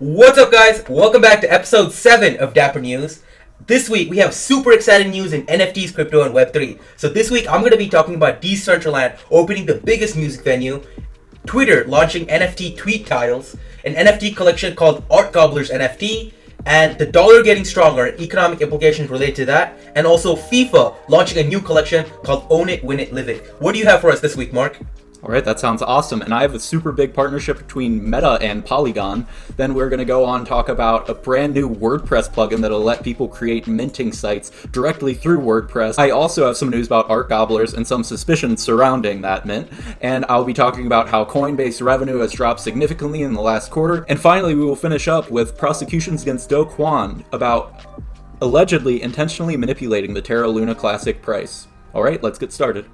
What's up, guys? Welcome back to episode 7 of Dapper News. This week, we have super exciting news in NFTs, crypto, and Web3. So this week, I'm going to be talking about Decentraland opening the biggest music venue, Twitter launching NFT tweet titles, an NFT collection called Art Gobbler's NFT, and the dollar getting stronger and economic implications related to that, and also FIFA launching a new collection called Own It, Win It, Live It. What do you have for us this week, Mark? All right, that sounds awesome. And I have a super big partnership between Meta and Polygon. Then we're going to go on and talk about a brand new WordPress plugin that'll let people create minting sites directly through WordPress. I also have some news about art gobblers and some suspicions surrounding that mint. And I'll be talking about how Coinbase revenue has dropped significantly in the last quarter. And finally, we will finish up with prosecutions against Do Kwon about allegedly intentionally manipulating the Terra Luna Classic price. All right, let's get started.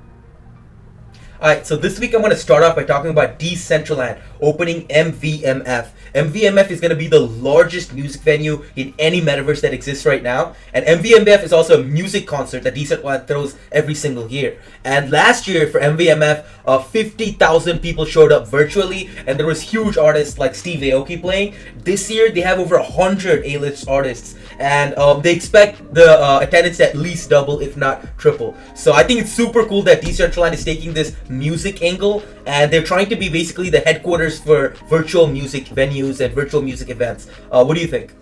Alright, so this week I'm going to start off by talking about Decentraland opening MVMF. MVMF is going to be the largest music venue in any metaverse that exists right now. And MVMF is also a music concert that Decentraland throws every single year. And last year for MVMF, 50,000 people showed up virtually, and there was huge artists like Steve Aoki playing. This year they have over 100 A-list artists, and they expect the attendance to at least double, if not triple. So I think it's super cool that Decentraland is taking this music angle, and they're trying to be basically the headquarters for virtual music venues and virtual music events. What do you think?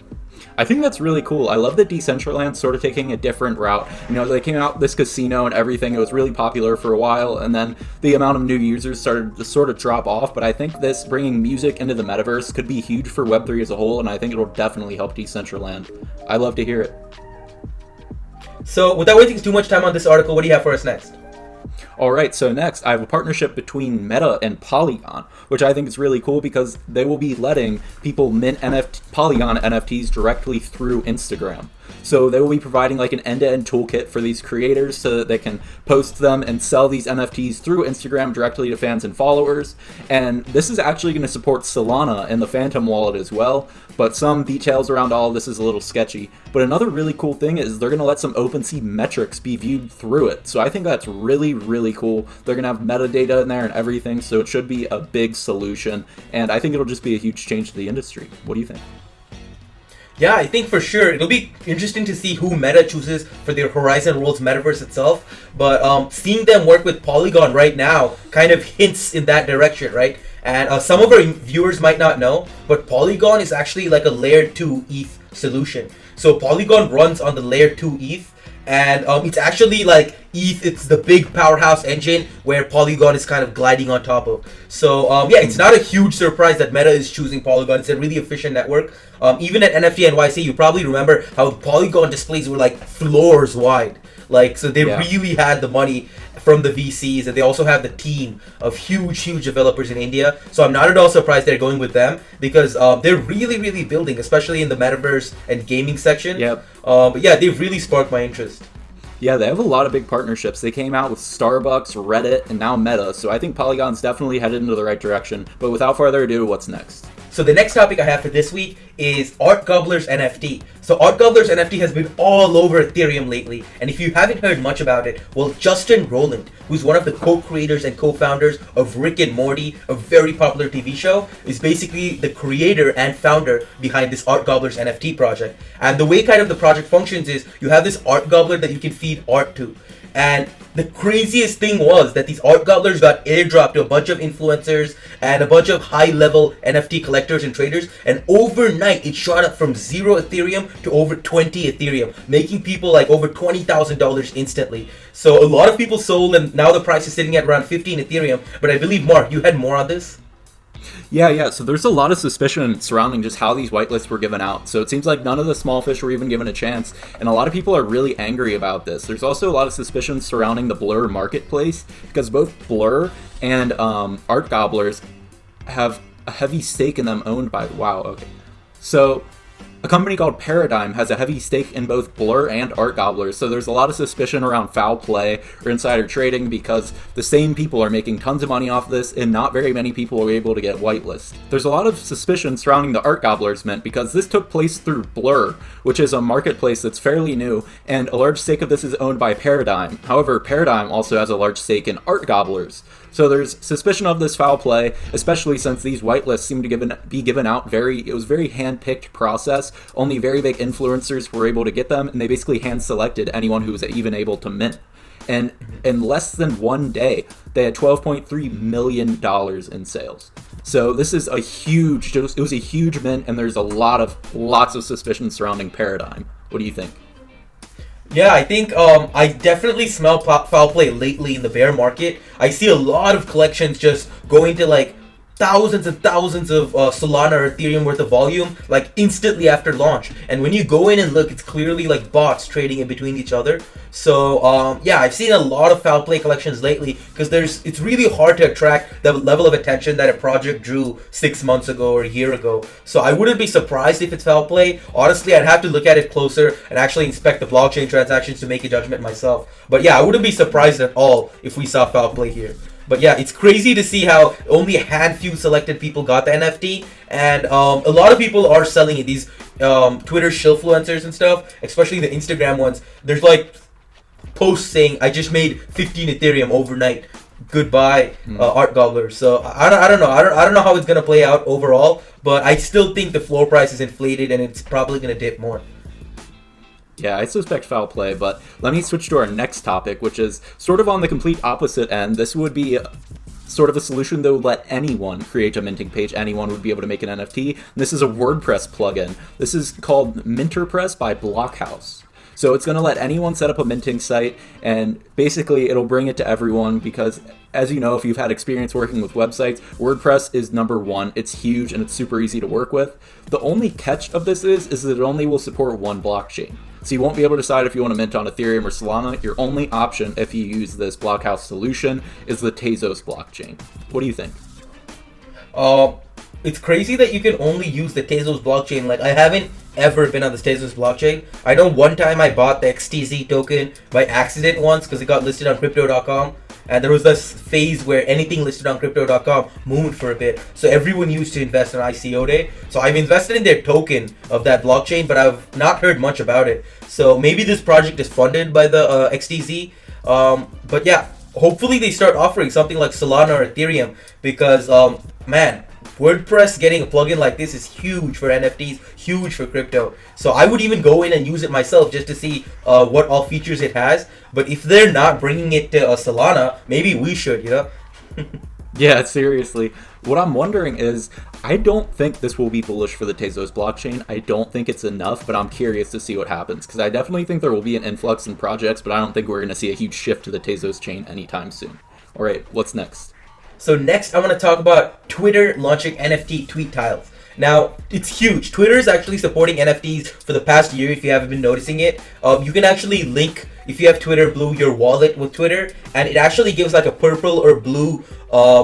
I think that's really cool. I love that Decentraland's sort of taking a different route. You know, they came out with this casino and everything. It was really popular for a while, and then the amount of new users started to sort of drop off. But I think this bringing music into the metaverse could be huge for Web3 as a whole, and I think it'll definitely help Decentraland. I love to hear it. So without wasting too much time on this article, what do you have for us next? Alright, so next I have a partnership between Meta and Polygon, which I think is really cool because they will be letting people mint Polygon NFTs directly through Instagram. So they will be providing like an end-to-end toolkit for these creators so that they can post them and sell these NFTs through Instagram directly to fans and followers. And this is actually going to support Solana and the Phantom wallet as well, but some details around all of this is a little sketchy. But another really cool thing is they're going to let some OpenSea metrics be viewed through it. So I think that's really, really cool. They're going to have metadata in there and everything, so it should be a big solution. And I think it'll just be a huge change to the industry. What do you think? Yeah, I think for sure it'll be interesting to see who Meta chooses for their Horizon Worlds metaverse itself. But seeing them work with Polygon right now kind of hints in that direction, right? And some of our viewers might not know, but Polygon is actually like a layer 2 ETH solution. So Polygon runs on the layer 2 ETH, and it's actually like ETH, it's the big powerhouse engine where Polygon is kind of gliding on top of. So yeah, it's not a huge surprise that Meta is choosing Polygon. It's a really efficient network. Even at NFT NYC, you probably remember how Polygon displays were like floors wide. Like, so they really had the money from the VCs, and they also have the team of huge developers in India. So I'm not at all surprised they're going with them because they're really building, especially in the metaverse and gaming section. Yep. But yeah, they've really sparked my interest. Yeah, they have a lot of big partnerships. They came out with Starbucks, Reddit, and now Meta, so I think Polygon's definitely headed into the right direction. But without further ado, what's next? So the next topic I have for this week is Art Gobbler's NFT. So Art Gobbler's NFT has been all over Ethereum lately, and if you haven't heard much about it, well, Justin Roiland, who's one of the co-creators and co-founders of Rick and Morty, a very popular TV show, is basically the creator and founder behind this Art Gobbler's NFT project. And the way kind of the project functions is you have this art gobbler that you can feed art to. And the craziest thing was that these art gobblers got airdropped to a bunch of influencers and a bunch of high-level NFT collectors and traders, and overnight it shot up from 0 Ethereum to over 20 Ethereum, making people like over $20,000 instantly. So a lot of people sold, and now the price is sitting at around 15 Ethereum. But I believe, Mark, you had more on this? Yeah, so there's a lot of suspicion surrounding just how these whitelists were given out. So it seems like none of the small fish were even given a chance, and a lot of people are really angry about this. There's also a lot of suspicion surrounding the Blur marketplace, because both Blur and Art Gobblers have a heavy stake in them owned by... Wow, okay. So a company called Paradigm has a heavy stake in both Blur and Art Gobblers, so there's a lot of suspicion around foul play or insider trading because the same people are making tons of money off this and not very many people are able to get whitelist. There's a lot of suspicion surrounding the Art Gobblers mint because this took place through Blur, which is a marketplace that's fairly new, and a large stake of this is owned by Paradigm. However, Paradigm also has a large stake in Art Gobblers. So there's suspicion of this foul play, especially since these whitelists seem to be given out it was a very hand-picked process. Only very big influencers were able to get them, and they basically hand-selected anyone who was even able to mint. And in less than 1 day, they had $12.3 million in sales. So this is it was a huge mint, and there's lots of suspicion surrounding Paradigm. What do you think? Yeah, I think I definitely smell foul play lately in the bear market. I see a lot of collections just going to like thousands and thousands of Solana or Ethereum worth of volume like instantly after launch. And when you go in and look, it's clearly like bots trading in between each other. So yeah, I've seen a lot of foul play collections lately because it's really hard to attract the level of attention that a project drew 6 months ago or a year ago. So I wouldn't be surprised if it's foul play. Honestly, I'd have to look at it closer and actually inspect the blockchain transactions to make a judgment myself. But yeah, I wouldn't be surprised at all if we saw foul play here. But yeah, it's crazy to see how only a handful selected people got the NFT, and a lot of people are selling it. These Twitter shillfluencers and stuff, especially the Instagram ones. There's like posts saying, "I just made 15 Ethereum overnight. Goodbye, art gobbler." So I don't know. I don't know how it's gonna play out overall, but I still think the floor price is inflated and it's probably gonna dip more. Yeah, I suspect foul play, but let me switch to our next topic, which is sort of on the complete opposite end. This would be sort of a solution that would let anyone create a minting page. Anyone would be able to make an NFT. This is a WordPress plugin. This is called MinterPress by Blockhouse. So it's going to let anyone set up a minting site, and basically it'll bring it to everyone because, as you know, if you've had experience working with websites, WordPress is number one. It's huge and it's super easy to work with. The only catch of this is that it only will support one blockchain. So you won't be able to decide if you want to mint on Ethereum or Solana. Your only option if you use this Blockhouse solution is the Tezos blockchain. What do you think? It's crazy that you can only use the Tezos blockchain. Like, I haven't ever been on the Tezos blockchain. I know one time I bought the XTZ token by accident once because it got listed on Crypto.com. And there was this phase where anything listed on Crypto.com moved for a bit. So everyone used to invest on ICO day. So I've invested in their token of that blockchain, but I've not heard much about it. So maybe this project is funded by the XTZ. But yeah, hopefully they start offering something like Solana or Ethereum because, man, WordPress getting a plugin like this is huge for NFTs, huge for crypto. So I would even go in and use it myself just to see what all features it has. But if they're not bringing it to Solana, maybe we should, you know? Yeah, seriously. What I'm wondering is, I don't think this will be bullish for the Tezos blockchain. I don't think it's enough, but I'm curious to see what happens. Because I definitely think there will be an influx in projects, but I don't think we're going to see a huge shift to the Tezos chain anytime soon. All right, what's next? So next, I want to talk about Twitter launching NFT tweet tiles. Now, it's huge. Twitter is actually supporting NFTs for the past year, if you haven't been noticing it. You can actually link, if you have Twitter Blue, your wallet with Twitter, and it actually gives like a purple or blue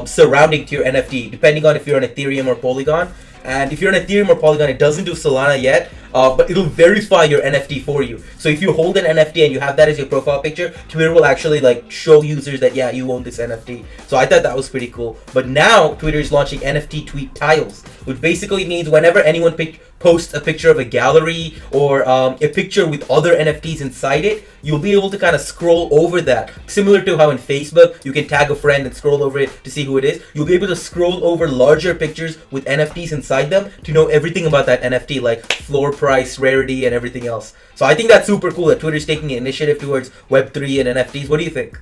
surrounding to your NFT, depending on if you're on Ethereum or Polygon. And if you're on Ethereum or Polygon, it doesn't do Solana yet, but it'll verify your NFT for you. So if you hold an NFT and you have that as your profile picture, Twitter will actually like show users that, yeah, you own this NFT. So I thought that was pretty cool. But now Twitter is launching NFT tweet tiles, which basically means whenever anyone posts a picture of a gallery or a picture with other NFTs inside it, you'll be able to kind of scroll over that. Similar to how in Facebook, you can tag a friend and scroll over it to see who it is. You'll be able to scroll over larger pictures with NFTs inside them to know everything about that NFT, like floor price, rarity, and everything else. So I think that's super cool that Twitter's taking an initiative towards Web3 and NFTs. What do you think?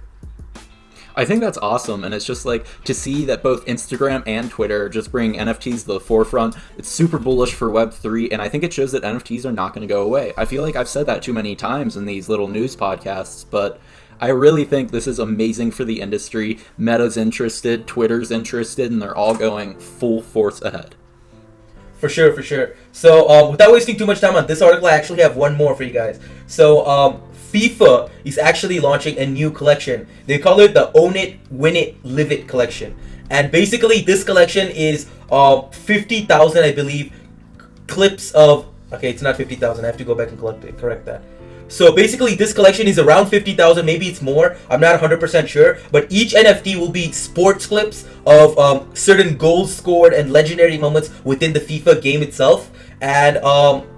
I think that's awesome, and it's just like to see that both Instagram and Twitter just bring NFTs to the forefront. It's super bullish for Web3, and I think it shows that NFTs are not going to go away. I feel like I've said that too many times in these little news podcasts, but I really think this is amazing for the industry. Meta's interested, Twitter's interested, and they're all going full force ahead. For sure, for sure. So without wasting too much time on this article, I actually have one more for you guys. So FIFA is actually launching a new collection. They call it the Own It, Win It, Live It collection. And basically this collection is 50,000, I believe, clips of... Okay, it's not 50,000. I have to go back and correct that. So basically this collection is around 50,000, maybe it's more. I'm not 100% sure. But each NFT will be sports clips of certain goals scored and legendary moments within the FIFA game itself. And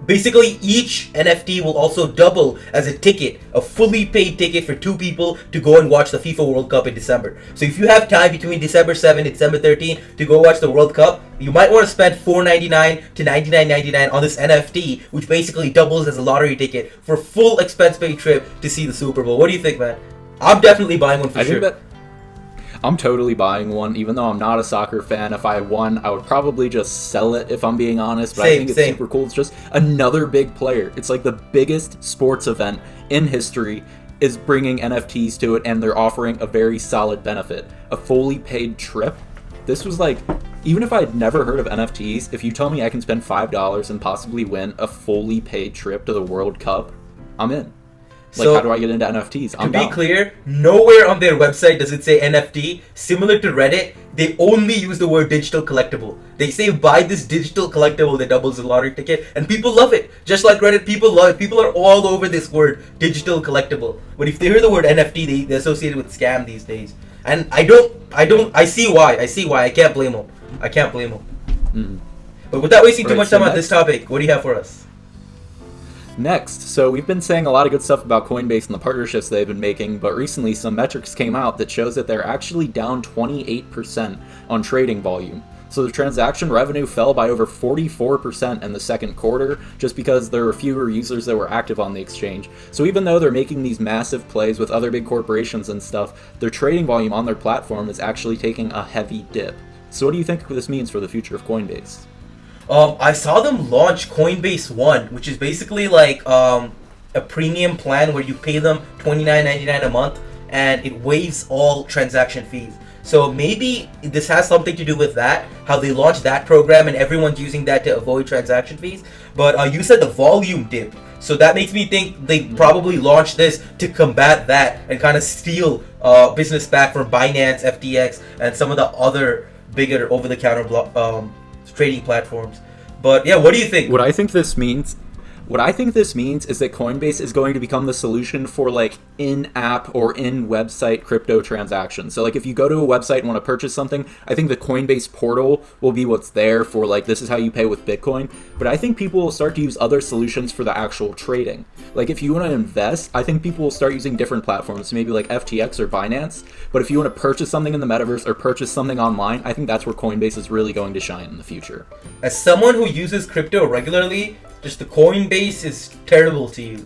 basically each NFT will also double as a ticket, a fully paid ticket for two people to go and watch the FIFA World Cup in December. So if you have time between December 7 and December 13 to go watch the World Cup, you might want to spend $4.99 to $99.99 on this NFT, which basically doubles as a lottery ticket for full expense paid trip to see the Super Bowl. What do you think, man? I'm definitely buying one for sure. I'm totally buying one, even though I'm not a soccer fan. If I won, I would probably just sell it, if I'm being honest. But I think it's super cool. It's just another big player. It's like the biggest sports event in history is bringing NFTs to it, and they're offering a very solid benefit. A fully paid trip. This was like, even if I'd never heard of NFTs, if you tell me I can spend $5 and possibly win a fully paid trip to the World Cup, I'm in. Like, so, how do I get into NFTs? To be clear, nowhere on their website does it say NFT. Similar to Reddit, they only use the word digital collectible. They say buy this digital collectible that doubles the lottery ticket, and people love it. Just like Reddit, people love it. People are all over this word, digital collectible. But if they hear the word NFT, they associate it with scam these days. And I see why. I can't blame them. Mm-hmm. But without wasting too much time on this topic, what do you have for us? Next, so we've been saying a lot of good stuff about Coinbase and the partnerships they've been making, but recently some metrics came out that shows that they're actually down 28% on trading volume. So the transaction revenue fell by over 44% in the second quarter, just because there were fewer users that were active on the exchange. So even though they're making these massive plays with other big corporations and stuff, their trading volume on their platform is actually taking a heavy dip. So what do you think this means for the future of Coinbase? I saw them launch Coinbase One, which is basically like a premium plan where you pay them $29.99 a month and it waives all transaction fees. So maybe this has something to do with that, how they launched that program and everyone's using that to avoid transaction fees. But you said the volume dip. So that makes me think they probably launched this to combat that and kind of steal business back from Binance, FTX, and some of the other bigger over-the-counter trading platforms. But yeah, what do you think? What I think this means is that Coinbase is going to become the solution for like in-app or in-website crypto transactions. So like if you go to a website and want to purchase something, I think the Coinbase portal will be what's there for like, this is how you pay with Bitcoin. But I think people will start to use other solutions for the actual trading. Like if you want to invest, I think people will start using different platforms, maybe like FTX or Binance. But if you want to purchase something in the metaverse or purchase something online, I think that's where Coinbase is really going to shine in the future. As someone who uses crypto regularly, just the Coinbase is terrible to use.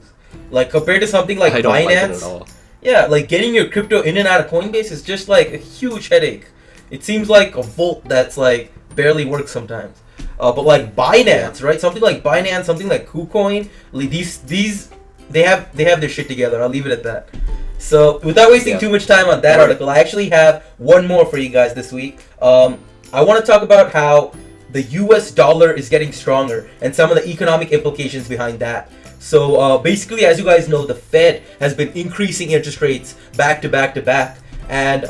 Like compared to something like I don't Binance, like it at all. Yeah, like getting your crypto in and out of Coinbase is just like a huge headache. It seems like a vault that's like barely works sometimes. But like Binance, right? Something like Binance, something like KuCoin, like these they have their shit together. I'll leave it at that. So without wasting too much time on that article, I actually have one more for you guys this week. I want to talk about how the US dollar is getting stronger and some of the economic implications behind that. So basically, as you guys know, the Fed has been increasing interest rates back to back to back. And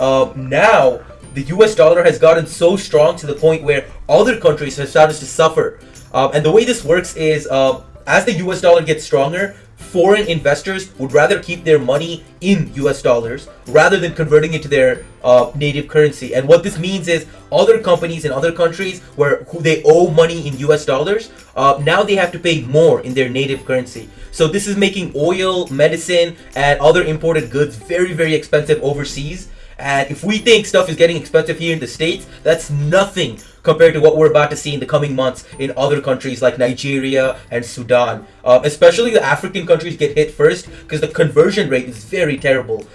now the US dollar has gotten so strong to the point where other countries have started to suffer. And the way this works is as the US dollar gets stronger, foreign investors would rather keep their money in US dollars rather than converting it to their native currency. And what this means is other companies in other countries who they owe money in US dollars, now they have to pay more in their native currency. So this is making oil, medicine, and other imported goods very, very expensive overseas. And if we think stuff is getting expensive here in the States, that's nothing compared to what we're about to see in the coming months in other countries like Nigeria and Sudan. Especially the African countries get hit first because the conversion rate is very terrible.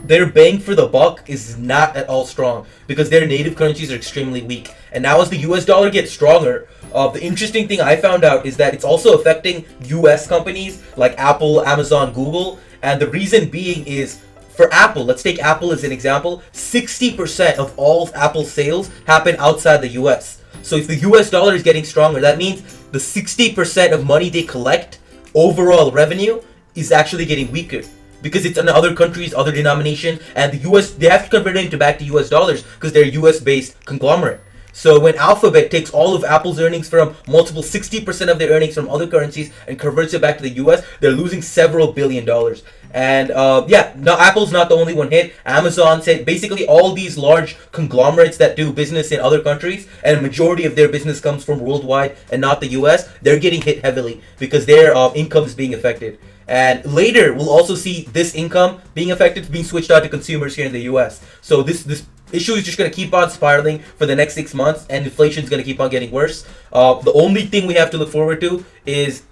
Their bang for the buck is not at all strong because their native currencies are extremely weak. And now as the US dollar gets stronger, the interesting thing I found out is that it's also affecting US companies like Apple, Amazon, Google. And the reason being is, for Apple, let's take Apple as an example, 60% of all Apple sales happen outside the US. So if the US dollar is getting stronger, that means the 60% of money they collect, overall revenue, is actually getting weaker. Because it's in other countries, other denominations, and the US, they have to convert it back to US dollars because they're US-based conglomerate. So when Alphabet takes all of Apple's earnings from multiple 60% of their earnings from other currencies and converts it back to the US, they're losing several $billions. And no, Apple's not the only one hit. Amazon's hit. Basically, all these large conglomerates that do business in other countries, and a majority of their business comes from worldwide and not the U.S., they're getting hit heavily because their income is being affected. And later, we'll also see this income being affected, being switched out to consumers here in the U.S. So this issue is just going to keep on spiraling for the next 6 months, and inflation is going to keep on getting worse. The only thing we have to look forward to is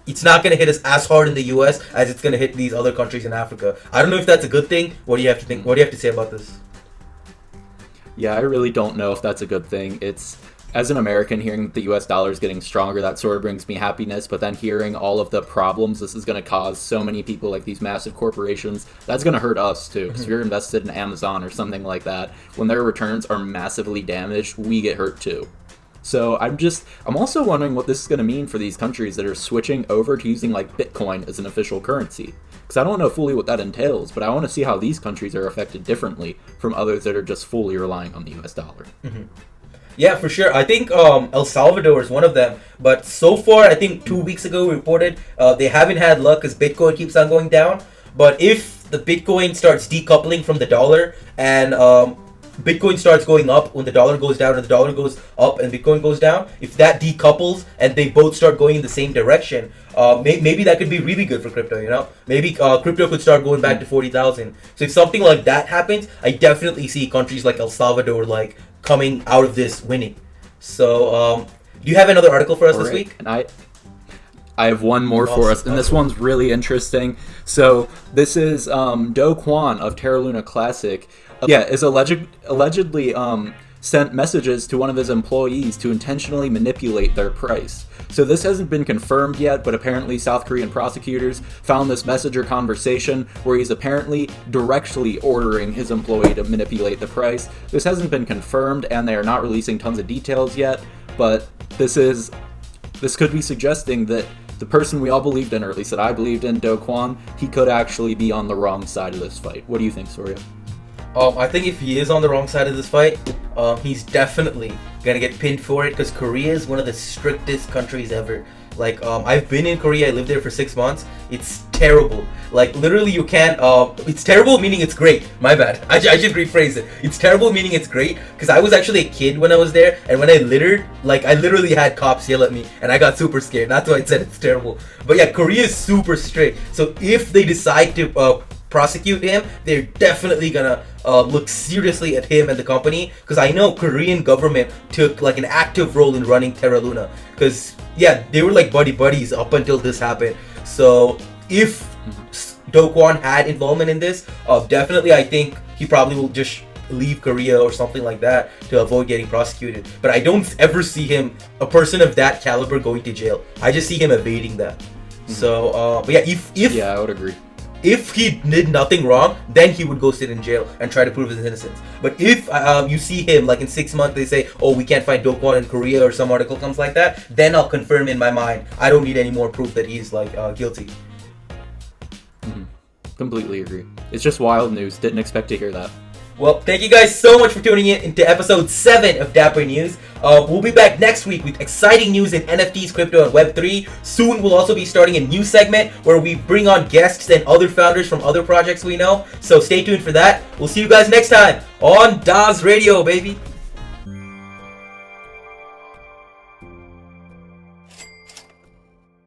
it's not going to hit us as hard in the U.S. as it's going to hit these other countries in Africa. I don't know if that's a good thing. What do you have to think? What do you have to say about this? Yeah, I really don't know if that's a good thing. It's, as an American, hearing that the U.S. dollar is getting stronger, that sort of brings me happiness. But then hearing all of the problems this is going to cause so many people, like these massive corporations, that's going to hurt us too. Because if you're invested in Amazon or something like that, when their returns are massively damaged, we get hurt too. So I'm also wondering what this is going to mean for these countries that are switching over to using like Bitcoin as an official currency. Because I don't know fully what that entails, but I want to see how these countries are affected differently from others that are just fully relying on the US dollar. Mm-hmm. Yeah, for sure. I think El Salvador is one of them. But so far, I think 2 weeks ago we reported they haven't had luck because Bitcoin keeps on going down. But if the Bitcoin starts decoupling from the dollar and Bitcoin starts going up when the dollar goes down and the dollar goes up and Bitcoin goes down, if that decouples and they both start going in the same direction, maybe that could be really good for crypto, you know? Maybe crypto could start going back to 40,000. So if something like that happens, I definitely see countries like El Salvador like coming out of this winning. So do you have another article for us this week? And I have one more for us, and this one's really interesting. So this is Do Kwon of Terra Luna Classic. Is allegedly sent messages to one of his employees to intentionally manipulate their price. So this hasn't been confirmed yet, but apparently South Korean prosecutors found this message or conversation where he's apparently directly ordering his employee to manipulate the price. This hasn't been confirmed, and they are not releasing tons of details yet, but this could be suggesting that the person we all believed in, or at least that I believed in, Do Kwon, he could actually be on the wrong side of this fight. What do you think, Soorya? I think if he is on the wrong side of this fight, he's definitely gonna get pinned for it because Korea is one of the strictest countries ever. Like, I've been in Korea, I lived there for 6 months. It's terrible. Like, literally you can't, it's terrible meaning it's great. My bad. I should rephrase it. It's terrible meaning it's great because I was actually a kid when I was there, and when I littered, like, I literally had cops yell at me and I got super scared. That's why I said it's terrible. But yeah, Korea is super strict. So if they decide to prosecute him, they're definitely gonna look seriously at him and the company, because I know Korean government took like an active role in running Terra Luna, because yeah, they were like buddies up until this happened. So if Do Kwon had involvement in this, definitely I think he probably will just leave Korea or something like that to avoid getting prosecuted. But I don't ever see him, a person of that caliber, going to jail. I just see him evading that. So but yeah, if I would agree. If he did nothing wrong, then he would go sit in jail and try to prove his innocence. But if you see him, like in 6 months, they say, oh, we can't find Do Kwon in Korea, or some article comes like that, then I'll confirm in my mind. I don't need any more proof that he's like guilty. Completely agree. It's just wild news. Didn't expect to hear that. Well, thank you guys so much for tuning in into episode 7 of Dapper News. We'll be back next week with exciting news in NFTs, crypto, and Web3. Soon, we'll also be starting a new segment where we bring on guests and other founders from other projects we know. So stay tuned for that. We'll see you guys next time on DAHS Radio, baby.